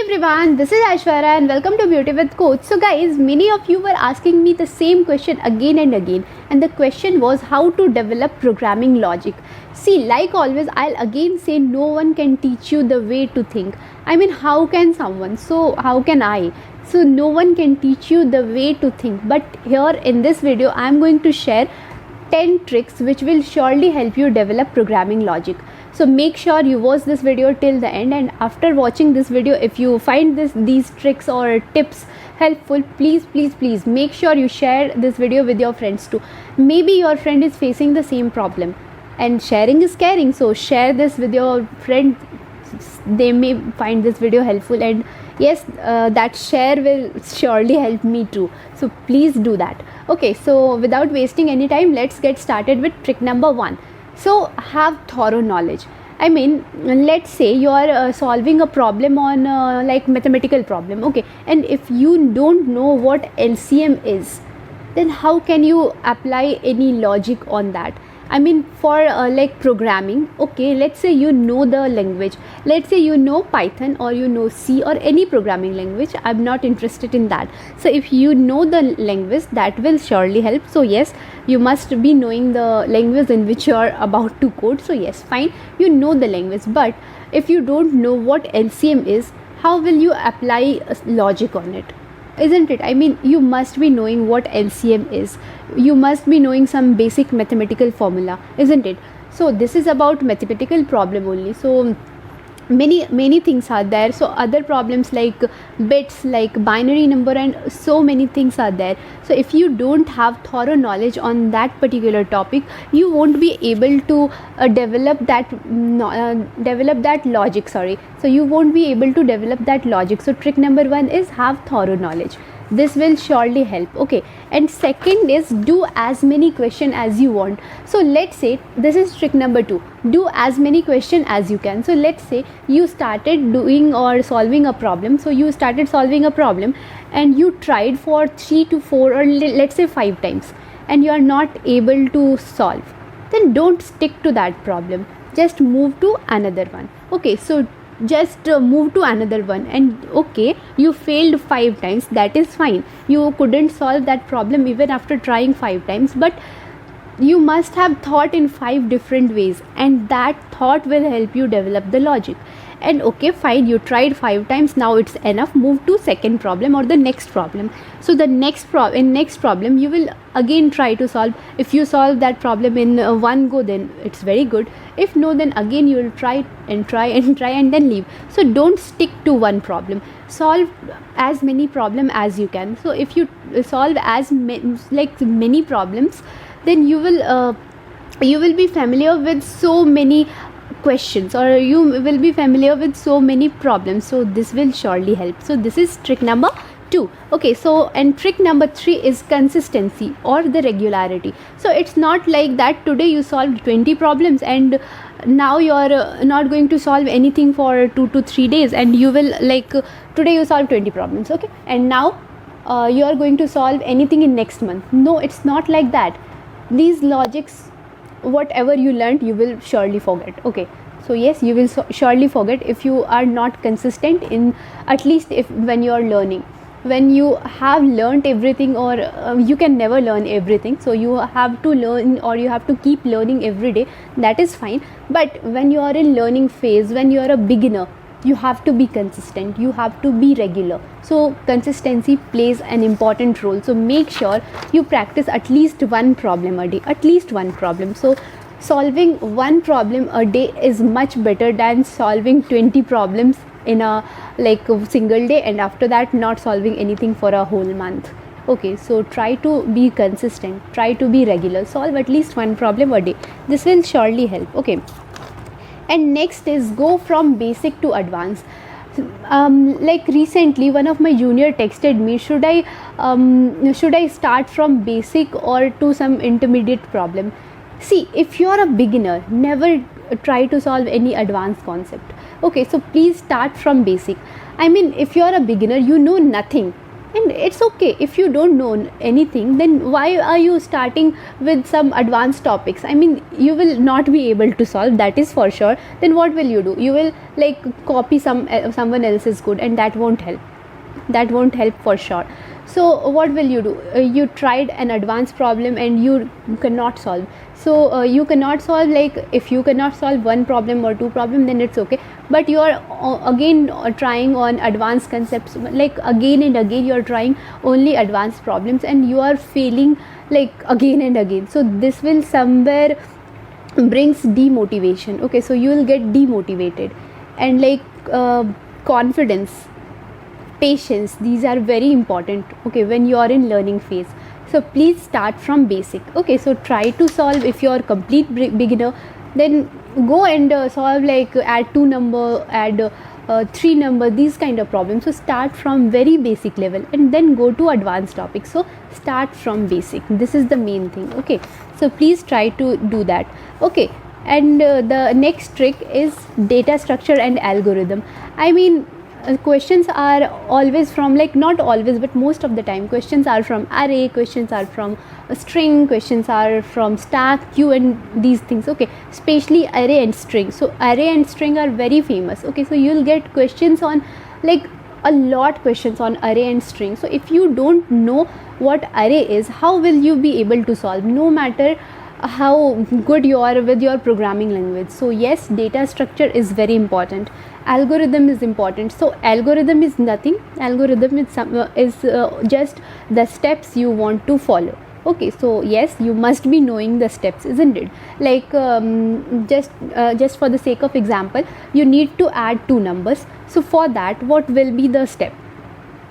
everyone, this is Aishwarya and welcome to Beauty with Coach. So guys, many of you were asking me the same question again and again, and the question was how to develop programming logic. See, like always, I'll again say no one can teach you the way to think. I mean, how can someone? So how can I? So no one can teach you the way to think. But here in this video, I'm going to share 10 tricks which will surely help you develop programming logic. So make sure you watch this video till the end, and after watching this video, if you find these tricks or tips helpful, please make sure you share this video with your friends too. Maybe your friend is facing the same problem, and sharing is caring, so share this with your friend. They may find this video helpful, and yes, that share will surely help me too, so please do that. Okay, so without wasting any time, let's get started with trick number 1. So have thorough knowledge. I mean, let's say you are solving a problem on like mathematical problem, okay, and if you don't know what LCM is, then how can you apply any logic on that? I mean, for like programming, okay, let's say you know the language, let's say you know Python or you know C or any programming language. I'm not interested in that. So if you know the language, that will surely help. So yes, you must be knowing the language in which you are about to code. So yes, fine, you know the language, but if you don't know what LCM is, how will you apply logic on it? Isn't it? I mean, you must be knowing what LCM is. You must be knowing some basic mathematical formula, isn't it? So this is about mathematical problem only. So many things are there. So other problems like bits, like binary number, and so many things are there. So if you don't have thorough knowledge on that particular topic, you won't be able to develop that logic. So you won't be able to develop that logic. So trick number 1 is have thorough knowledge. This will surely help. Okay, and second is do as many questions as you want. So let's say this is trick number 2, do as many questions as you can. So let's say you started doing or solving a problem. So you started solving a problem and you tried for 3 to 4 or let's say 5 times, and you are not able to solve. Then don't stick to that problem, just move to another one. Okay, so just move to another one, and okay, you failed 5 times, that is fine. You couldn't solve that problem even after trying 5 times, but you must have thought in 5 different ways, and that thought will help you develop the logic. And okay, fine, you tried 5 times, now it's enough, move to second problem or the next problem. So the next problem you will again try to solve. If you solve that problem in one go, then it's very good. If no, then again you will try and then leave. So don't stick to one problem, solve as many problems as you can. So if you solve as many problems, then you will be familiar with so many questions, or you will be familiar with so many problems. So this will surely help. So this is trick number 2. Okay, so and trick number 3 is consistency or the regularity. So it's not like that today you solved 20 problems and now you're not going to solve anything for 2 to 3 days, and you will today you solved 20 problems, okay, and now you are going to solve anything in next month. No, it's not like that. These logics, whatever you learned, you will surely forget. Okay, so yes, you will surely forget if you are not consistent in, at least if when you are learning. When you have learned everything, or you can never learn everything, so you have to learn, or you have to keep learning every day, that is fine. But when you are in learning phase, when you are a beginner, you have to be consistent, you have to be regular. So consistency plays an important role. So make sure you practice at least one problem a day, at least one problem. So solving one problem a day is much better than solving 20 problems in a single day, and after that not solving anything for a whole month. Okay, so try to be consistent, try to be regular, solve at least one problem a day. This will surely help. Okay, and next is go from basic to advanced. Like recently one of my junior texted me, should I start from basic or to some intermediate problem? See, if you are a beginner, never try to solve any advanced concept. Okay, so please start from basic. I mean, if you are a beginner, you know nothing, And it's okay if you don't know anything, then why are you starting with some advanced topics? I mean, you will not be able to solve, that is for sure. Then what will you do? You will like copy someone else's code, and that won't help for sure. So what will you do? You tried an advanced problem and you cannot solve. So you cannot solve, like if you cannot solve one problem or two problem, then it's okay. But you are again trying on advanced concepts, like again and again you are trying only advanced problems, and you are failing like again and again. So this will somewhere brings demotivation. Okay, so you will get demotivated. And like confidence, patience, these are very important, okay, when you are in learning phase. So please start from basic. Okay, so try to solve. If you are complete beginner, then go and solve like add 2 number, add 3 number, these kind of problems. So start from very basic level and then go to advanced topics. So start from basic, this is the main thing. Okay, so please try to do that. Okay, and the next trick is data structure and algorithm. I mean, questions are always from, like not always but most of the time, questions are from array, questions are from a string, questions are from stack, queue, and these things. Okay, especially array and string. So array and string are very famous. Okay, so you'll get questions on, like a lot questions on array and string. So if you don't know what array is, how will you be able to solve, no matter how good you are with your programming language? So yes, data structure is very important, algorithm is important. So algorithm is nothing, algorithm is just the steps you want to follow. Okay, so yes, you must be knowing the steps, isn't it? Like just for the sake of example, you need to add 2 numbers. So for that, what will be the step?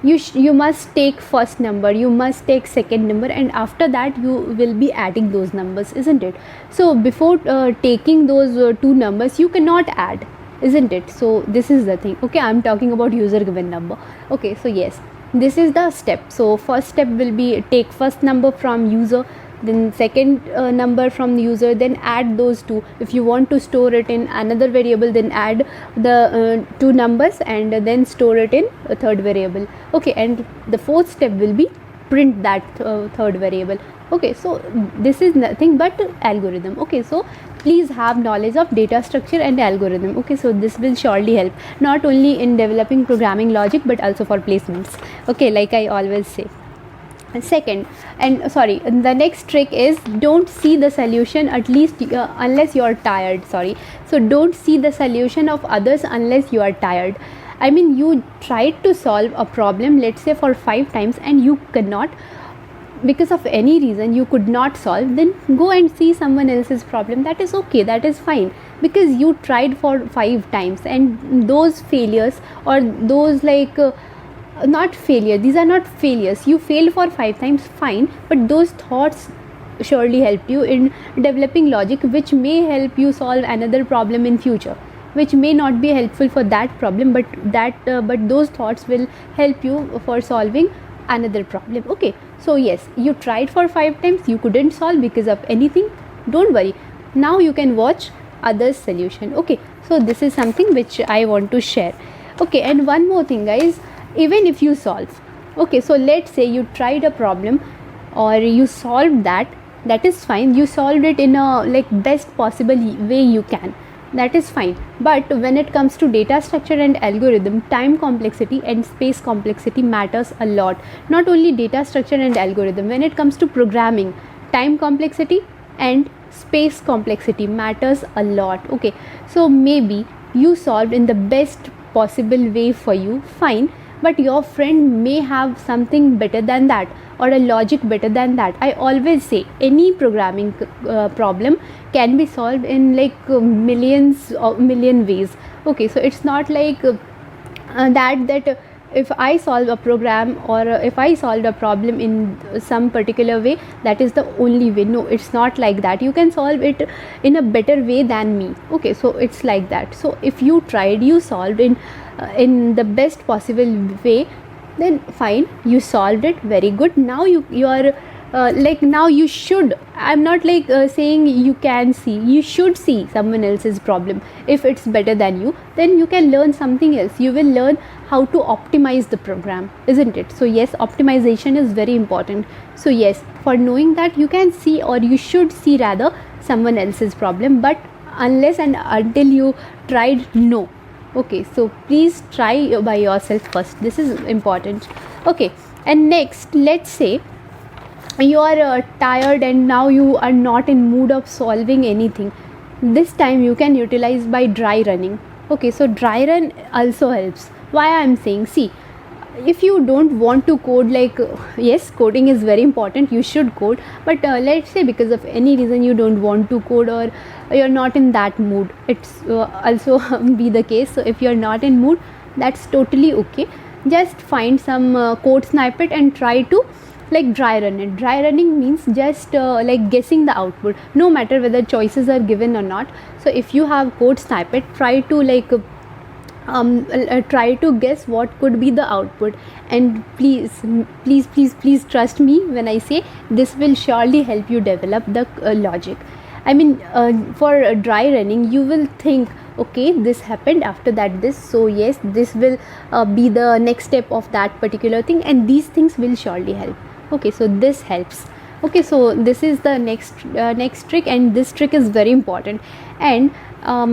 You must take first number, you must take second number, and after that you will be adding those numbers, isn't it? So before taking those 2 numbers, you cannot add, isn't it? So this is the thing. Okay, I'm talking about user given number. Okay, so yes, this is the step. So first step will be take first number from user, then second number from the user, then add those 2. If you want to store it in another variable, then add the 2 numbers and then store it in a third variable. Okay, and the fourth step will be print that third variable. Okay, so this is nothing but algorithm. Okay, so please have knowledge of data structure and algorithm. Okay, so this will surely help not only in developing programming logic but also for placements. Okay, like I always say. Second, and sorry, the next trick is don't see the solution at least unless you are tired. Sorry, so don't see the solution of others unless you are tired. I mean, you tried to solve a problem, let's say for 5 times, and you cannot, because of any reason you could not solve, then go and see someone else's problem. That is okay, that is fine, because you tried for 5 times, and those failures or those like not failure, these are not failures, you failed for 5 times, fine, but those thoughts surely helped you in developing logic, which may help you solve another problem in future, which may not be helpful for that problem, but but those thoughts will help you for solving another problem. Okay, so yes, you tried for 5 times, you couldn't solve because of anything, don't worry, now you can watch others solution. Okay, so this is something which I want to share. Okay, and one more thing, guys, even if you solve, okay, so let's say you tried a problem or you solved that, that is fine, you solved it in a like best possible way you can, that is fine. But when it comes to data structure and algorithm, time complexity and space complexity matters a lot. Not only data structure and algorithm, when it comes to programming, time complexity and space complexity matters a lot. Okay, so maybe you solved in the best possible way for you, fine, but your friend may have something better than that or a logic better than that. I always say any programming problem can be solved in like million ways. Okay, so it's not like that if I solve a program or if I solved a problem in some particular way, that is the only way. No, it's not like that. You can solve it in a better way than me. Okay, so it's like that. So if you tried, you solved in the best possible way, then fine, you solved it, very good. Now you are like now you should, I'm not like saying you can see, you should see someone else's problem. If it's better than you, then you can learn something else. You will learn how to optimize the program, isn't it? So yes, optimization is very important. So yes, for knowing that, you can see, or you should see rather, someone else's problem, but unless and until you tried, no. Okay, so please try by yourself first. This is important. Okay, and next, let's say you are tired and now you are not in mood of solving anything. This time you can utilize by dry running. Okay, so dry run also helps. Why I'm saying, see, if you don't want to code, like yes, coding is very important, you should code, but let's say because of any reason you don't want to code, or you're not in that mood, it's also be the case. So if you're not in mood, that's totally okay. Just find some code snippet and try to like dry run it. Dry running means just like guessing the output, no matter whether choices are given or not. So if you have code snippet, try to like try to guess what could be the output, and please trust me when I say this will surely help you develop the logic. I mean, for dry running, you will think, okay, this happened, after that this, so yes, this will be the next step of that particular thing, and these things will surely help. Okay, so this helps. Okay, so this is the next trick, and this trick is very important. And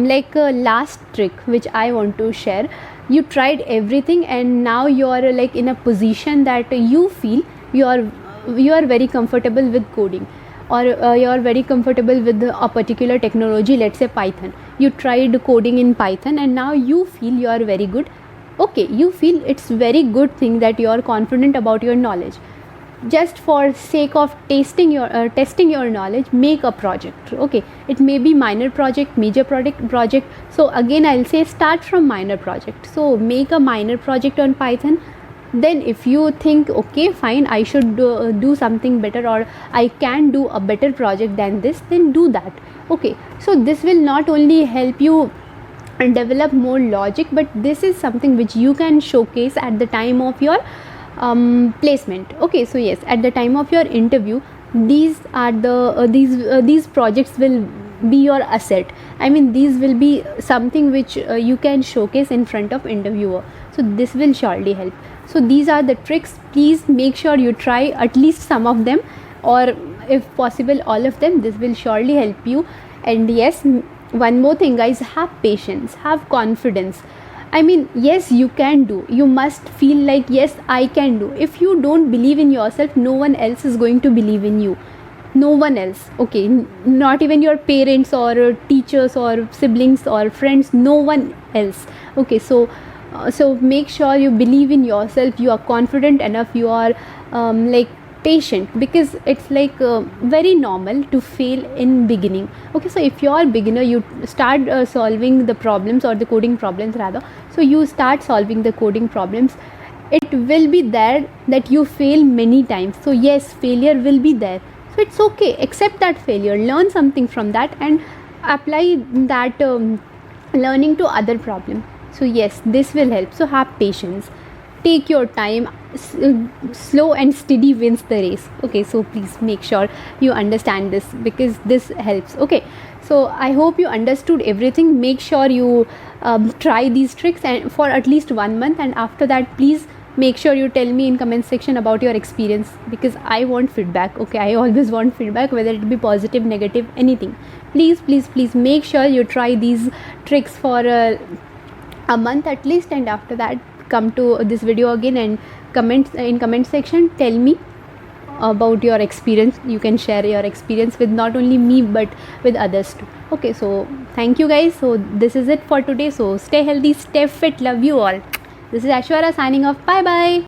like last trick which I want to share, you tried everything and now you are like in a position that you feel you are very comfortable with coding, or you are very comfortable with a particular technology, let's say Python. You tried coding in Python and now you feel you are very good. Okay, you feel it's very good thing that you are confident about your knowledge. Just for sake of testing your knowledge, make a project. Okay, it may be minor project, major project. So again, I'll say start from minor project. So make a minor project on Python. Then if you think, okay, fine, I should do something better, or I can do a better project than this, then do that. Okay, so this will not only help you and develop more logic, but this is something which you can showcase at the time of your placement. Okay, so yes, at the time of your interview, these are the these projects will be your asset. I mean, these will be something which you can showcase in front of interviewer. So this will surely help. So these are the tricks. Please make sure you try at least some of them, or if possible all of them. This will surely help you. And yes, one more thing guys, have patience, have confidence. I mean, yes, you can do. You must feel like, yes, I can do. If you don't believe in yourself, no one else is going to believe in you. No one else. Okay, not even your parents or teachers or siblings or friends. No one else. Okay, so make sure you believe in yourself. You are confident enough. You are like patient, because it's like very normal to fail in beginning. Okay, so if you are beginner, you start solving the problems, or the coding problems rather. So you start solving the coding problems. It will be there that you fail many times. So yes, failure will be there. So it's okay, accept that failure, learn something from that, and apply that learning to other problem. So yes, this will help. So have patience, take your time. Slow and steady wins the race. Okay, so please make sure you understand this, because this helps. Okay, so I hope you understood everything. Make sure you try these tricks and for at least 1 month, and after that, please make sure you tell me in comment section about your experience, because I want feedback. Okay, I always want feedback, whether it be positive, negative, anything. Please make sure you try these tricks for a month at least, and after that, come to this video again and comment section, tell me about your experience. You can share your experience with not only me but with others too. Okay, so thank you guys. So this is it for today. So stay healthy, stay fit, love you all. This is Aishwarya signing off. Bye bye.